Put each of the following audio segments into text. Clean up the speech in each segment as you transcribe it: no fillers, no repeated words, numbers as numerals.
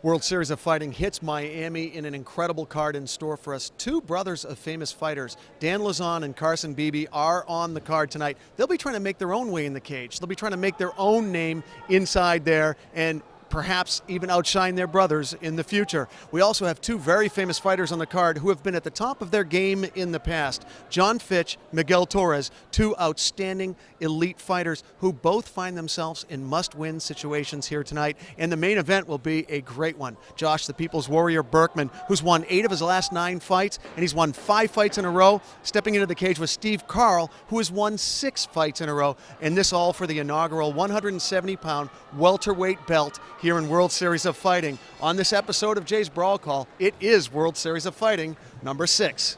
World Series of Fighting hits Miami in an incredible card in store for us. Two brothers of famous fighters, Dan Lauzon and Carson Beebe, are on the card tonight. They'll be trying to make their own way in the cage. They'll be trying to make their own name inside there and perhaps even outshine their brothers in the future. We also have two very famous fighters on the card who have been at the top of their game in the past. John Fitch, Miguel Torres, two outstanding elite fighters who both find themselves in must-win situations here tonight. And the main event will be a great one. Josh, the People's Warrior Berkman, who's won 8 of his last 9 fights, and he's won 5 fights in a row, stepping into the cage with Steve Carl, who has won 6 fights in a row, and this all for the inaugural 170-pound welterweight belt here in World Series of Fighting. On this episode of Jay's Brawl Call, it is World Series of Fighting number 6.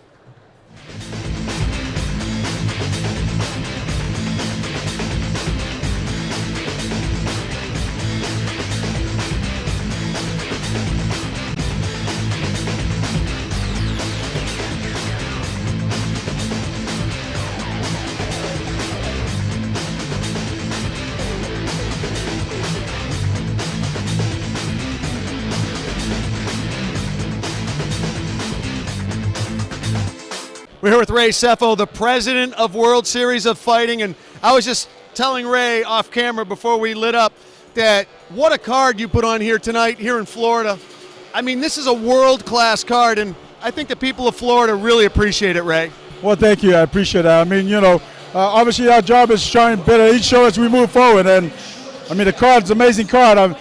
We're here with Ray Sefo, the president of World Series of Fighting, and I was just telling Ray off camera before we lit up that what a card you put on here tonight here in Florida. I mean, this is a world-class card, and I think the people of Florida really appreciate it, Ray. Well, thank you. I appreciate that. I mean, obviously our job is showing better each show as we move forward, and I mean, the card's an amazing card. I'm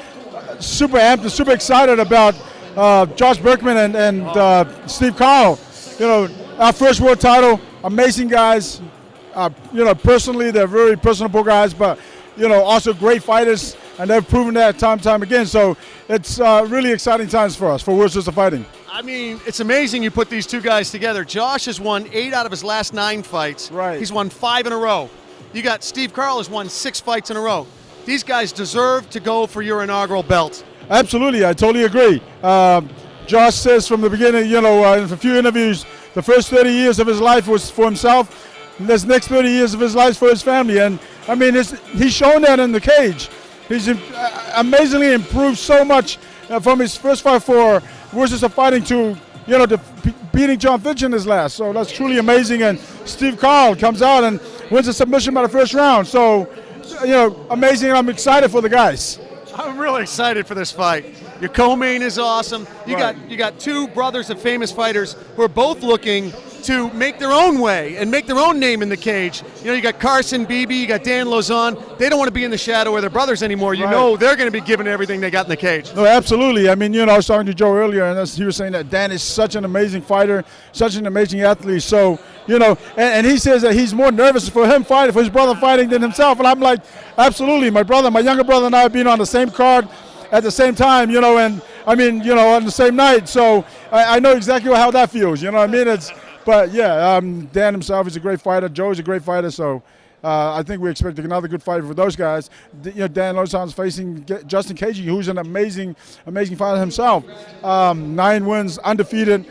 super amped and super excited about Josh Berkman and Steve Carl. Our first world title, amazing guys. Personally, they're very personable guys, but, also great fighters, and they've proven that time and time again. So it's really exciting times for us, for World Series of Fighting. I mean, it's amazing you put these two guys together. Josh has won 8 out of his last 9 fights. Right. He's won 5 in a row. You got Steve Carl has won 6 fights in a row. These guys deserve to go for your inaugural belt. Absolutely, I totally agree. Josh says from the beginning, in a few interviews, the first 30 years of his life was for himself, and this next 30 years of his life for his family. And I mean, he's shown that in the cage. He's amazingly improved so much from his first fight for World Series of Fighting to, beating John Fitch in his last. So that's truly amazing. And Steve Carl comes out and wins a submission by the first round. So, amazing. And I'm excited for the guys. I'm really excited for this fight. Your co-main is awesome. You got two brothers of famous fighters who are both looking to make their own way and make their own name in the cage. You got Carson Beebe, you got Dan Lauzon. They don't want to be in the shadow of their brothers anymore. You know they're going to be giving everything they got in the cage. No, absolutely. I mean, I was talking to Joe earlier, and he was saying that Dan is such an amazing fighter, such an amazing athlete. So, and he says that he's more nervous for his brother fighting than himself. And I'm like, absolutely. My younger brother and I have been on the same card at the same time, and I mean, on the same night. So I know exactly how that feels, what I mean? But yeah, Dan himself is a great fighter. Joe is a great fighter. So I think we expect another good fight for those guys. Dan Lauzon's facing Justin Cagey, who's an amazing fighter himself. 9 wins, undefeated.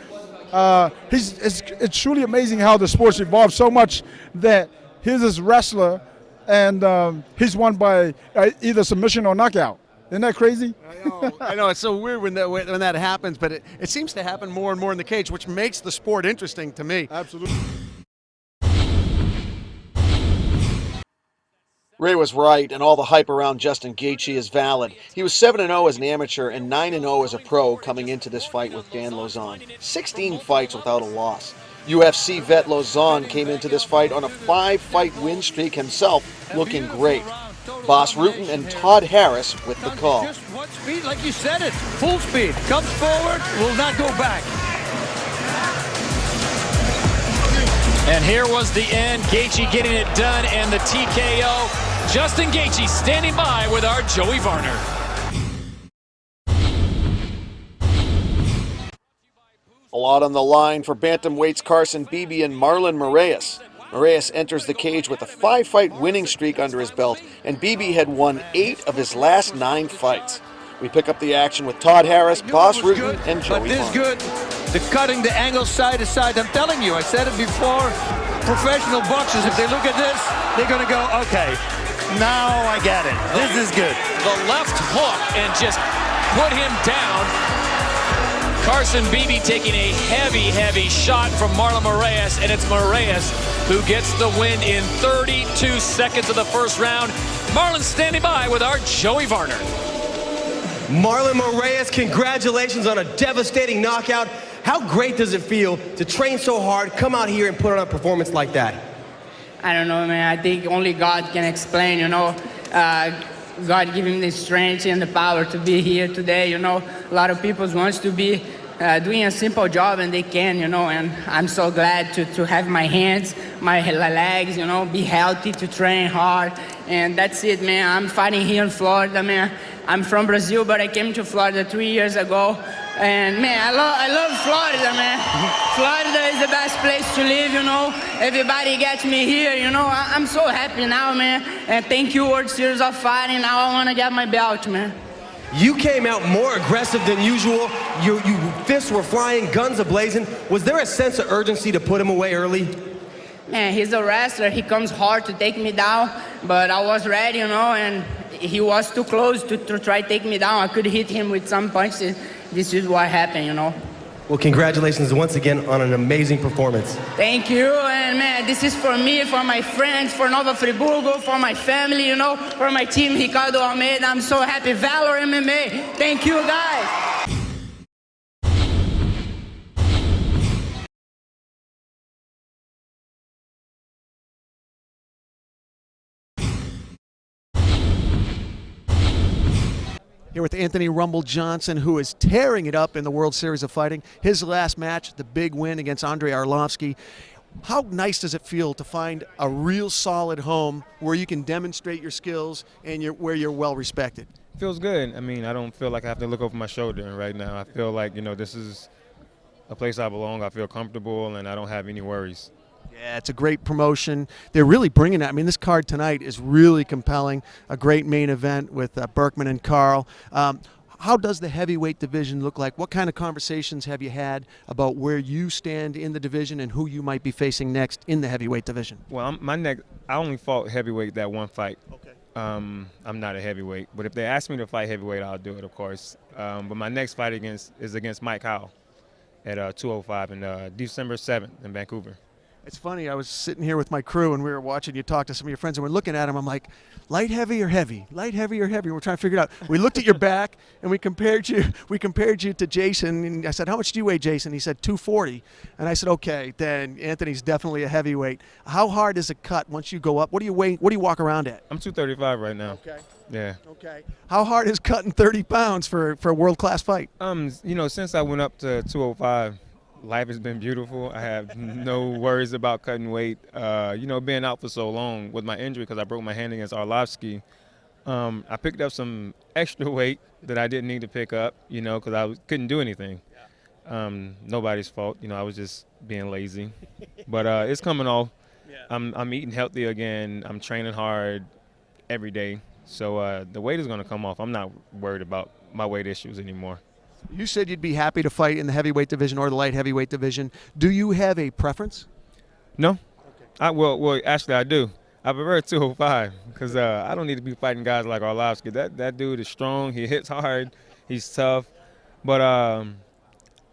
It's truly amazing how the sport's evolved so much that he's this wrestler, and he's won by either submission or knockout. Isn't that crazy? I know. It's so weird when that happens, but it seems to happen more and more in the cage, which makes the sport interesting to me. Absolutely. Ray was right, and all the hype around Justin Gaethje is valid. He was 7-0 as an amateur and 9-0 as a pro coming into this fight with Dan Lauzon. 16 fights without a loss. UFC vet Lauzon came into this fight on a 5-fight win streak himself, looking great. Boss Rutan and Todd Harris with the call. Just one speed, like you said it, full speed. Comes forward, will not go back. And here was the end. Gaethje getting it done, and the TKO. Justin Gaethje standing by with our Joey Varner. A lot on the line for bantamweights Carson Beebe and Marlon Moraes. Moraes enters the cage with a 5-fight winning streak under his belt, and Beebe had won 8 of his last 9 fights. We pick up the action with Todd Harris, Boss Rutan, and Joey But this Varner. good. The cutting the angle side to side. I'm telling you, I said it before. Professional boxers, if they look at this, they're going to go, okay, now I get it. This is good. The left hook and just put him down. Carson Beebe taking a heavy shot from Marlon Moraes, and it's Moraes who gets the win in 32 seconds of the first round. Marlon standing by with our Joey Varner. Marlon Moraes, congratulations on a devastating knockout. How great does it feel to train so hard, come out here and put on a performance like that? I don't know, man. I think only God can explain, you know. God giving me the strength and the power to be here today, you know. A lot of people want to be doing a simple job, and they can, you know, and I'm so glad to have my hands, my legs, you know, be healthy, to train hard, and that's it, man. I'm fighting here in Florida, man. I'm from Brazil, but I came to Florida 3 years ago, and man, I love Florida, man. Florida is the best place to live, you know. Everybody gets me here, you know. I'm so happy now, man, and thank you, World Series of Fighting. Now I want to get my belt, man. You came out more aggressive than usual. Your fists were flying, guns a-blazing. Was there a sense of urgency to put him away early? Man, he's a wrestler. He comes hard to take me down, but I was ready, you know, and he was too close to try to take me down. I could hit him with some punches. This is what happened, you know. Well, congratulations once again on an amazing performance. Thank you, and man, this is for me, for my friends, for Nova Friburgo, for my family, you know, for my team, Ricardo Almeida. I'm so happy. Valor MMA. Thank you, guys. Here with Anthony Rumble Johnson, who is tearing it up in the World Series of Fighting. His last match, the big win against Andrei Arlovsky. How nice does it feel to find a real solid home where you can demonstrate your skills and where you're well respected? Feels good. I mean, I don't feel like I have to look over my shoulder right now. I feel like, you know, this is a place I belong. I feel comfortable, and I don't have any worries. Yeah, it's a great promotion. They're really bringing it. I mean, this card tonight is really compelling. A great main event with Berkman and Carl. How does the heavyweight division look like? What kind of conversations have you had about where you stand in the division and who you might be facing next in the heavyweight division? Well, I only fought heavyweight that one fight. Okay. I'm not a heavyweight, but if they ask me to fight heavyweight, I'll do it, of course. But my next fight is against Mike Howell at 205 in December 7th in Vancouver. It's funny, I was sitting here with my crew and we were watching you talk to some of your friends and we're looking at them. I'm like, light heavy or heavy? Light heavy or heavy? We're trying to figure it out. We looked at your back and we compared you to Jason, and I said, how much do you weigh, Jason? He said 240. And I said, okay, then Anthony's definitely a heavyweight. How hard is it cut once you go up? What do you weigh? What do you walk around at? I'm 235 right now. Okay. Yeah. Okay. How hard is cutting 30 pounds for a world-class fight? You know, since I went up to 205, life has been beautiful. I have no worries about cutting weight. You know, being out for so long with my injury because I broke my hand against Arlovsky, I picked up some extra weight that I didn't need to pick up, you know, because I couldn't do anything. Nobody's fault. You know, I was just being lazy. But it's coming off. I'm eating healthy again. I'm training hard every day. So the weight is going to come off. I'm not worried about my weight issues anymore. You said you'd be happy to fight in the heavyweight division or the light heavyweight division. Do you have a preference? No. Okay. Well, actually, I do. I prefer 205 because I don't need to be fighting guys like Arlovsky. That dude is strong. He hits hard. He's tough. But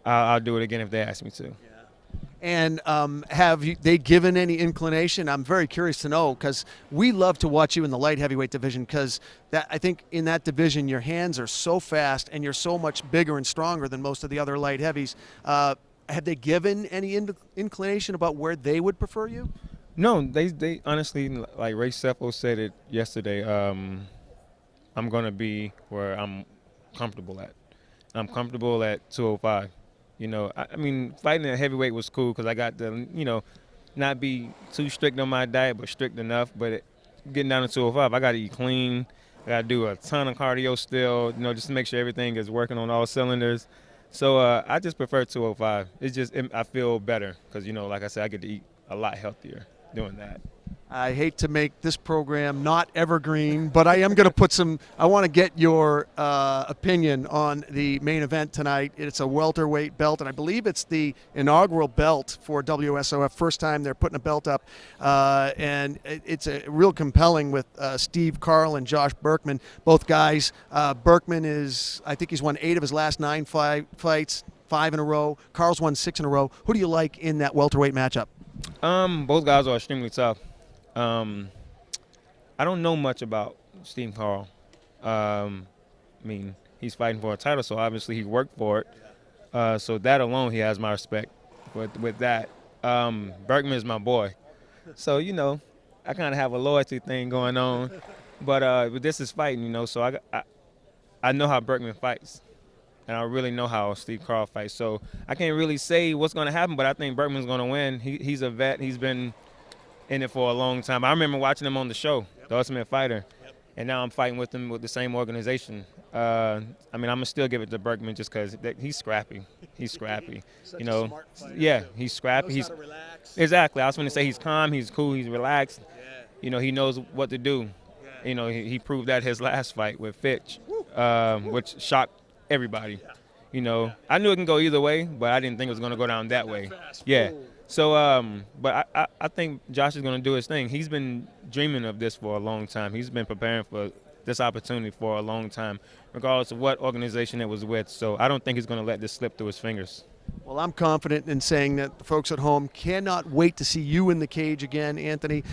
I'll do it again if they ask me to. Yeah. And have they given any inclination? I'm very curious to know because we love to watch you in the light heavyweight division because I think in that division your hands are so fast and you're so much bigger and stronger than most of the other light heavies. Have they given any inclination about where they would prefer you? No, they honestly, like Ray Sefo said it yesterday, I'm going to be where I'm comfortable at. I'm comfortable at 205. You know, I mean, fighting at heavyweight was cool because I got to, you know, not be too strict on my diet, but strict enough. But getting down to 205, I got to eat clean. I got to do a ton of cardio still, you know, just to make sure everything is working on all cylinders. So I just prefer 205. It's just, I feel better because, you know, like I said, I get to eat a lot healthier doing that. I hate to make this program not evergreen, but I am going to put I want to get your opinion on the main event tonight. It's a welterweight belt, and I believe it's the inaugural belt for WSOF. First time they're putting a belt up, and it's a real compelling with Steve Carl and Josh Berkman, both guys. Berkman I think he's won 8 of his last 9 fights, 5 in a row. Carl's won 6 in a row. Who do you like in that welterweight matchup? Both guys are extremely tough. I don't know much about Steve Carl. I mean, he's fighting for a title, so obviously he worked for it. So that alone, he has my respect. With that, Berkman is my boy. So, you know, I kind of have a loyalty thing going on. But this is fighting, you know, so I know how Berkman fights. And I really know how Steve Carl fights. So I can't really say what's going to happen, but I think Berkman's going to win. He's a vet. He's been in it for a long time. I remember watching him on the show, The Ultimate Fighter, and now I'm fighting with him with the same organization. I mean, I'm going to still give it to Berkman just because he's scrappy. He's scrappy. You know, yeah, he's scrappy. He's exactly. I was going to say he's calm, he's cool, he's relaxed. You know, he knows what to do. You know, he proved that his last fight with Fitch, which shocked everybody. You know, I knew it can go either way, but I didn't think it was going to go down that way. Yeah. So, but I think Josh is going to do his thing. He's been dreaming of this for a long time. He's been preparing for this opportunity for a long time, regardless of what organization it was with. So I don't think he's going to let this slip through his fingers. Well, I'm confident in saying that the folks at home cannot wait to see you in the cage again, Anthony.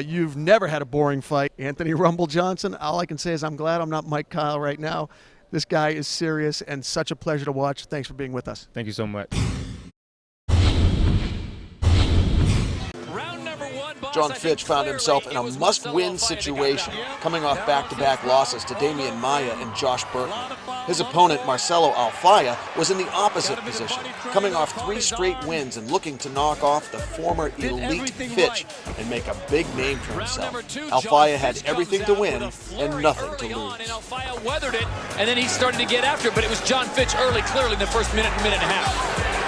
You've never had a boring fight. Anthony Rumble Johnson, all I can say is I'm glad I'm not Mike Kyle right now. This guy is serious and such a pleasure to watch. Thanks for being with us. Thank you so much. John Fitch found himself in a must-win situation, coming off back-to-back losses to Damian Maia and Josh Berkman. His opponent, Marcelo Alfaya, was in the opposite position, coming off 3 straight wins and looking to knock off the former elite Fitch and make a big name for himself. Alfaya had everything to win and nothing to lose. And Alfaya weathered it, and then he started to get after it, but it was John Fitch early, clearly in the first minute and a half.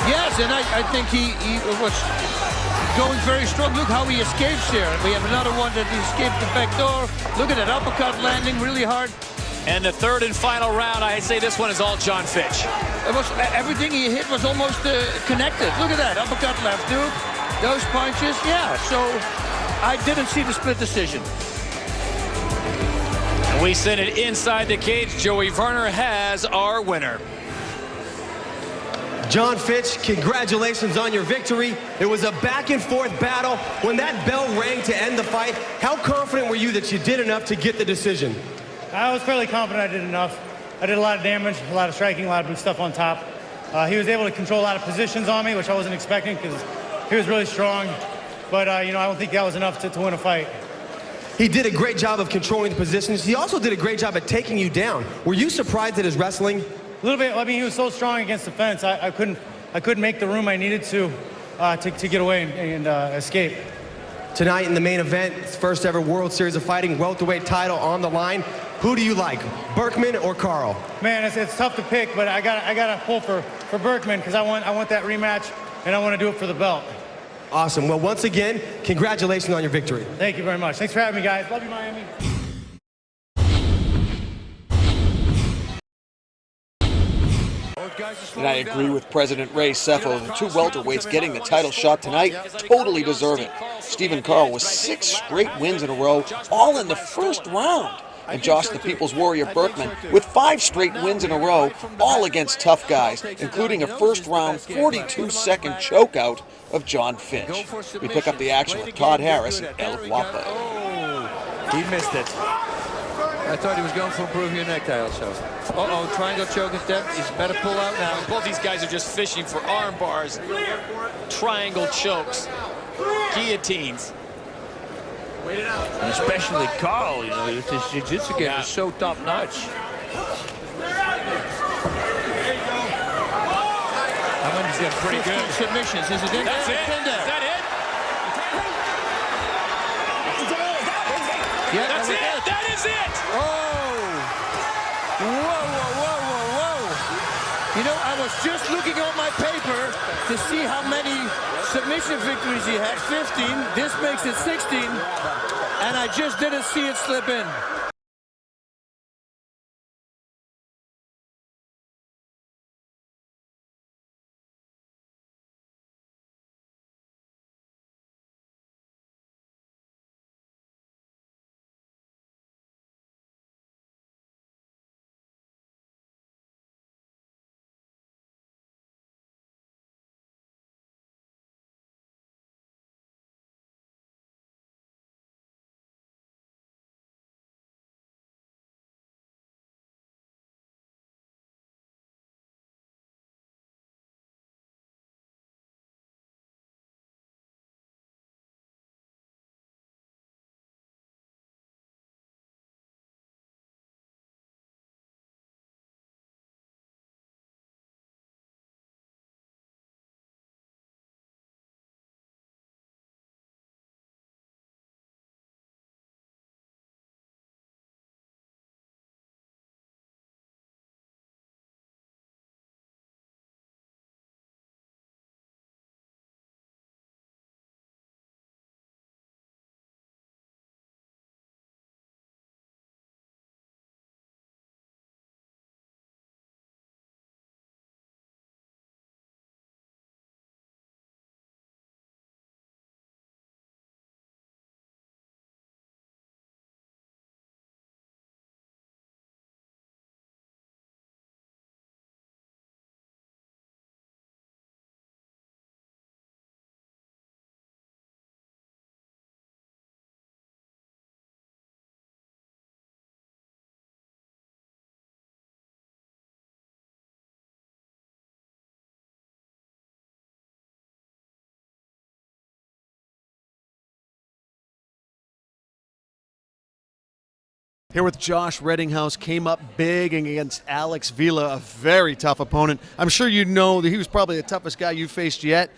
Yes, and I think he was going very strong. Look how he escapes here. We have another one that he escaped the back door. Look at that uppercut landing really hard. And the third and final round, I say this one is all John Fitch. It was everything he hit was almost connected. Look at that uppercut left hook, those punches. Yeah, so I didn't see the split decision. And we send it inside the cage. Joey Werner has our winner. John Fitch, congratulations on your victory. It was a back-and-forth battle. When that bell rang to end the fight, how confident were you that you did enough to get the decision? I was fairly confident I did enough. I did a lot of damage, a lot of striking, a lot of stuff on top. He was able to control a lot of positions on me, which I wasn't expecting because he was really strong. But, you know, I don't think that was enough to win a fight. He did a great job of controlling the positions. He also did a great job at taking you down. Were you surprised at his wrestling? A little bit. I mean, he was so strong against the fence. I couldn't make the room I needed to get away and escape. Tonight in the main event, it's first ever World Series of Fighting welterweight title on the line. Who do you like, Berkman or Carl? Man, it's tough to pick, but I got to pull for Berkman because I want that rematch and I want to do it for the belt. Awesome. Well, once again, congratulations on your victory. Thank you very much. Thanks for having me, guys. Love you, Miami. And I agree with President Ray Sefo. The 2 welterweights getting the title shot tonight totally deserve it. Stephen Carl with 6 straight wins in a row, all in the first round. And Josh the People's Warrior Berkman with 5 straight wins in a row, all against tough guys, including a first-round 42-second chokeout of John Fitch. We pick up the action with Todd Harris and El Guapo. Oh, he missed it. I thought he was going for a Peruvian necktie also. Uh-oh, triangle choke attempt. He's better pull out now. Both these guys are just fishing for arm bars, triangle chokes, guillotines. And especially Carl, you know, his jiu-jitsu game is so top-notch. I mean, he's got pretty good submissions. Is it in? That's it. Is that it? Yeah, that's it. That is it. Oh! Whoa, whoa, whoa, whoa, whoa! You know, I was just looking on my paper to see how many submission victories he had, 15. This makes it 16, and I just didn't see it slip in. Here with Josh Reddinghouse, came up big against Alex Vila, a very tough opponent. I'm sure you know that he was probably the toughest guy you faced yet.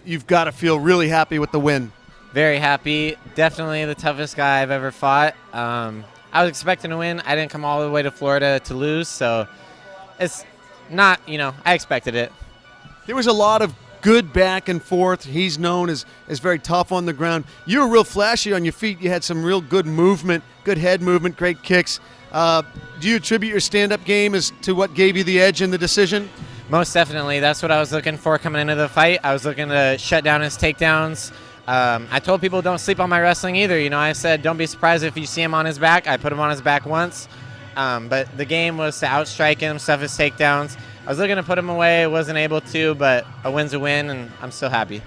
You've got to feel really happy with the win. Very happy. Definitely the toughest guy I've ever fought. I was expecting to win. I didn't come all the way to Florida to lose, so it's not, I expected it. There was a lot of good back and forth. He's known as very tough on the ground. You were real flashy on your feet. You had some real good movement, good head movement, great kicks. Do you attribute your stand-up game as to what gave you the edge in the decision? Most definitely. That's what I was looking for coming into the fight. I was looking to shut down his takedowns. I told people don't sleep on my wrestling either. I said don't be surprised if you see him on his back. I put him on his back once. But the game was to outstrike him, stuff his takedowns. I was looking to put him away, wasn't able to, but a win's a win, and I'm still happy.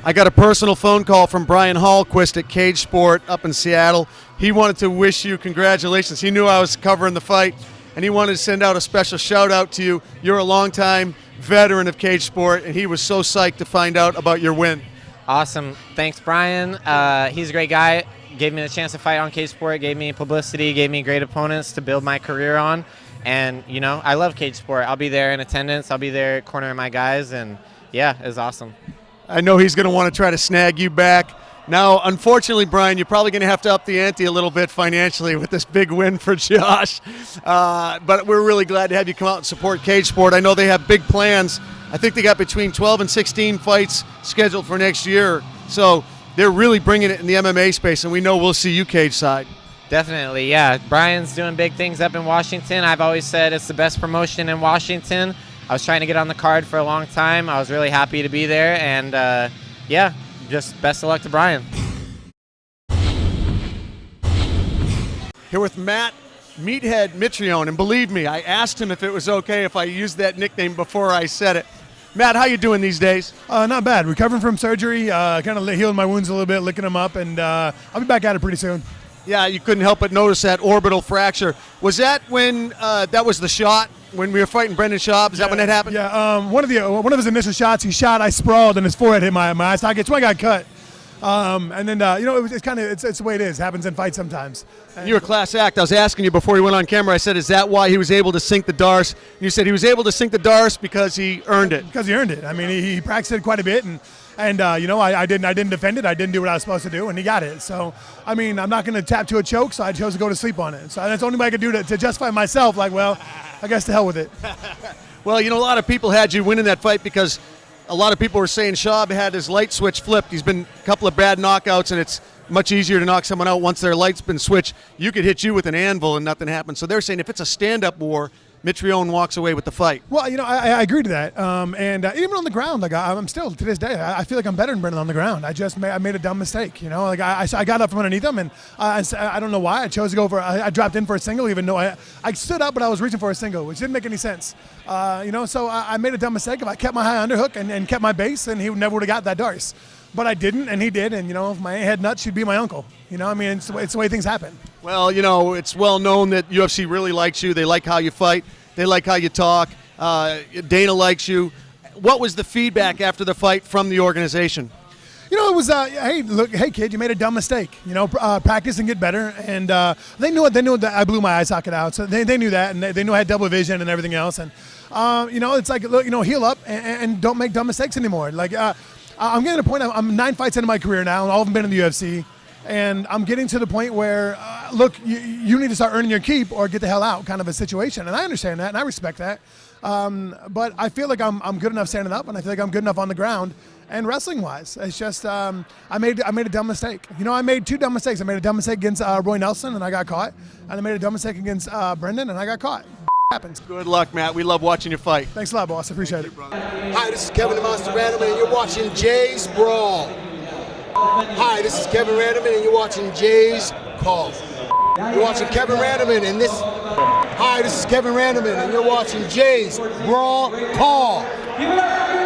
I got a personal phone call from Brian Hallquist at Cage Sport up in Seattle. He wanted to wish you congratulations. He knew I was covering the fight, and he wanted to send out a special shout-out to you. You're a longtime veteran of Cage Sport, and he was so psyched to find out about your win. Awesome. Thanks, Brian. He's a great guy. Gave me the chance to fight on Cage Sport, gave me publicity, gave me great opponents to build my career on. And, I love Cage Sport. I'll be there in attendance. I'll be there cornering my guys. And, yeah, it was awesome. I know he's going to want to try to snag you back. Now, unfortunately, Brian, you're probably going to have to up the ante a little bit financially with this big win for Josh. But we're really glad to have you come out and support Cage Sport. I know they have big plans. I think they got between 12 and 16 fights scheduled for next year. So they're really bringing it in the MMA space, and we know we'll see you cage side. Definitely, yeah. Brian's doing big things up in Washington. I've always said it's the best promotion in Washington. I was trying to get on the card for a long time. I was really happy to be there, and yeah, just best of luck to Brian. Here with Matt Meathead Mitrione, and believe me, I asked him if it was okay if I used that nickname before I said it. Matt, how you doing these days? Not bad. Recovering from surgery, kind of healing my wounds a little bit, licking them up, and I'll be back at it pretty soon. Yeah, you couldn't help but notice that orbital fracture. Was that when that was the shot when we were fighting Brendan Schaub? Is that when that happened? Yeah, one of his initial shots, he shot, I sprawled, and his forehead hit my eye socket. It's when I got cut. And then it's the way it is. It happens in fights sometimes. And you're a class act. I was asking you before you went on camera. I said, is that why he was able to sink the Darce? And you said he was able to sink the Darce because he earned it. Because he earned it. I mean, he practiced it quite a bit, and I didn't defend it. I didn't do what I was supposed to do, and he got it. So, I mean, I'm not going to tap to a choke, so I chose to go to sleep on it. So that's the only way I could do to justify myself. Like, well, I guess to hell with it. Well, a lot of people had you winning that fight because A lot of people were saying Schaub had his light switch flipped. He's been a couple of bad knockouts, and it's much easier to knock someone out once their light's been switched. You could hit you with an anvil and nothing happens. So they're saying if it's a stand-up war, Mitrione walks away with the fight. Well, I agree to that. And even on the ground, like I'm still to this day, I feel like I'm better than Brendan on the ground. I made a dumb mistake. Like I got up from underneath him, and I don't know why I chose to go for. I dropped in for a single, even though I stood up, but I was reaching for a single, which didn't make any sense. So I made a dumb mistake. If I kept my high underhook and kept my base, then he never would have got that Darce. But I didn't, and he did. And if my aunt had nuts, she'd be my uncle. It's the way things happen. Well, it's well known that UFC really likes you. They like how you fight. They like how you talk. Dana likes you. What was the feedback after the fight from the organization? It was, hey kid, you made a dumb mistake. Practice and get better. And they knew it. They knew that I blew my eye socket out. So they knew that, and they knew I had double vision and everything else. And it's like, look, heal up and don't make dumb mistakes anymore. Like I'm getting to the point. I'm 9 fights into my career now, and all of them been in the UFC. And I'm getting to the point where, look, you need to start earning your keep or get the hell out kind of a situation. And I understand that, and I respect that. But I feel like I'm good enough standing up, and I feel like I'm good enough on the ground. And wrestling-wise, it's just I made a dumb mistake. I made 2 dumb mistakes. I made a dumb mistake against Roy Nelson, and I got caught. And I made a dumb mistake against Brendan, and I got caught. Happens. Good luck, Matt. We love watching you fight. Thanks a lot, boss. I appreciate it. Hi, this is Kevin the Monster Randleman, and you're watching Jay's Brawl. Hi, this is Kevin Randleman, and you're watching Jay's Call. You're watching Kevin Randleman, and this. Hi, this is Kevin Randleman, and you're watching Jay's Brawl Call.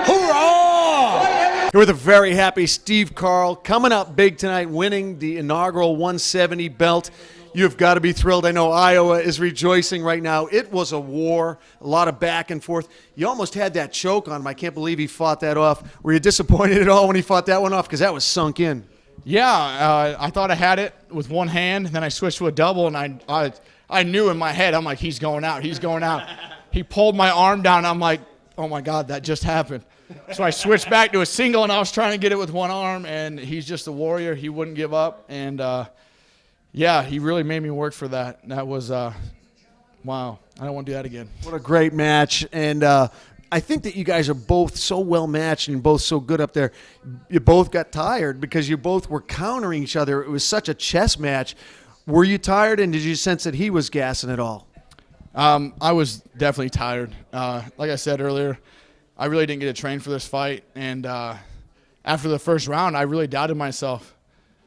Hoorah! Here with a very happy Steve Carl, coming up big tonight, winning the inaugural 170 belt. You've got to be thrilled. I know Iowa is rejoicing right now. It was a war, a lot of back and forth. You almost had that choke on him. I can't believe he fought that off. Were you disappointed at all when he fought that one off? Because that was sunk in. Yeah, I thought I had it with one hand, then I switched to a double, and I knew in my head, I'm like, he's going out, he's going out. He pulled my arm down, and I'm like, oh my God, that just happened. So I switched back to a single, and I was trying to get it with one arm, and he's just a warrior. He wouldn't give up, and yeah, he really made me work for that. That was, wow, I don't want to do that again. What a great match, and I think that you guys are both so well matched and both so good up there. You both got tired because you both were countering each other. It was such a chess match. Were you tired, and did you sense that he was gassing it all? I was definitely tired. Like I said earlier, I really didn't get to train for this fight, and after the first round, I really doubted myself.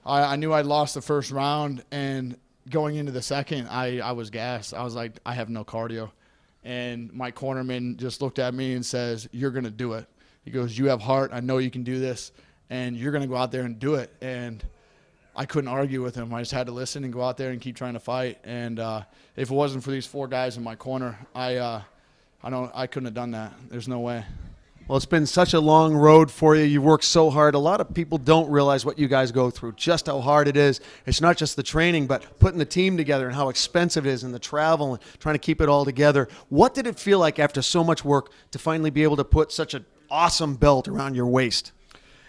I knew I'd lost the first round, and going into the second, I was gassed. I was like, I have no cardio. And my cornerman just looked at me and says, you're going to do it. He goes, you have heart. I know you can do this, and you're going to go out there and do it. And I couldn't argue with him. I just had to listen and go out there and keep trying to fight. And if it wasn't for these 4 guys in my corner, I couldn't have done that. There's no way. Well, it's been such a long road for you. You worked so hard. A lot of people don't realize what you guys go through, just how hard it is. It's not just the training, but putting the team together and how expensive it is, and the travel and trying to keep it all together. What did it feel like after so much work to finally be able to put such an awesome belt around your waist?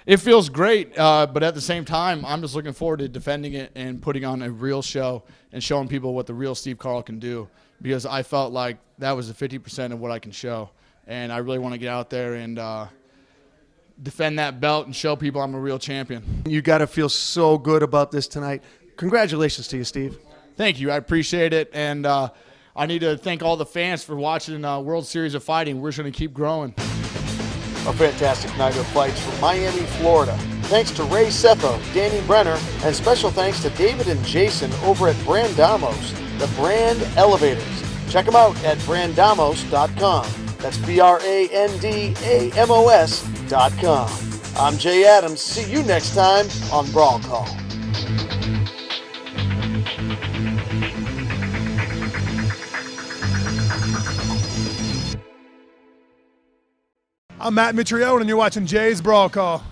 It feels great, but at the same time, I'm just looking forward to defending it and putting on a real show and showing people what the real Steve Carl can do, because I felt like that was the 50% of what I can show. And I really want to get out there and defend that belt and show people I'm a real champion. You got to feel so good about this tonight. Congratulations to you, Steve. Thank you. I appreciate it. And I need to thank all the fans for watching World Series of Fighting. We're just going to keep growing. A fantastic night of fights from Miami, Florida. Thanks to Ray Setho, Danny Brenner, and special thanks to David and Jason over at Brandamos, the brand elevators. Check them out at brandamos.com. That's BRANDAMOS.com. I'm Jay Adams. See you next time on Brawl Call. I'm Matt Mitrione, and you're watching Jay's Brawl Call.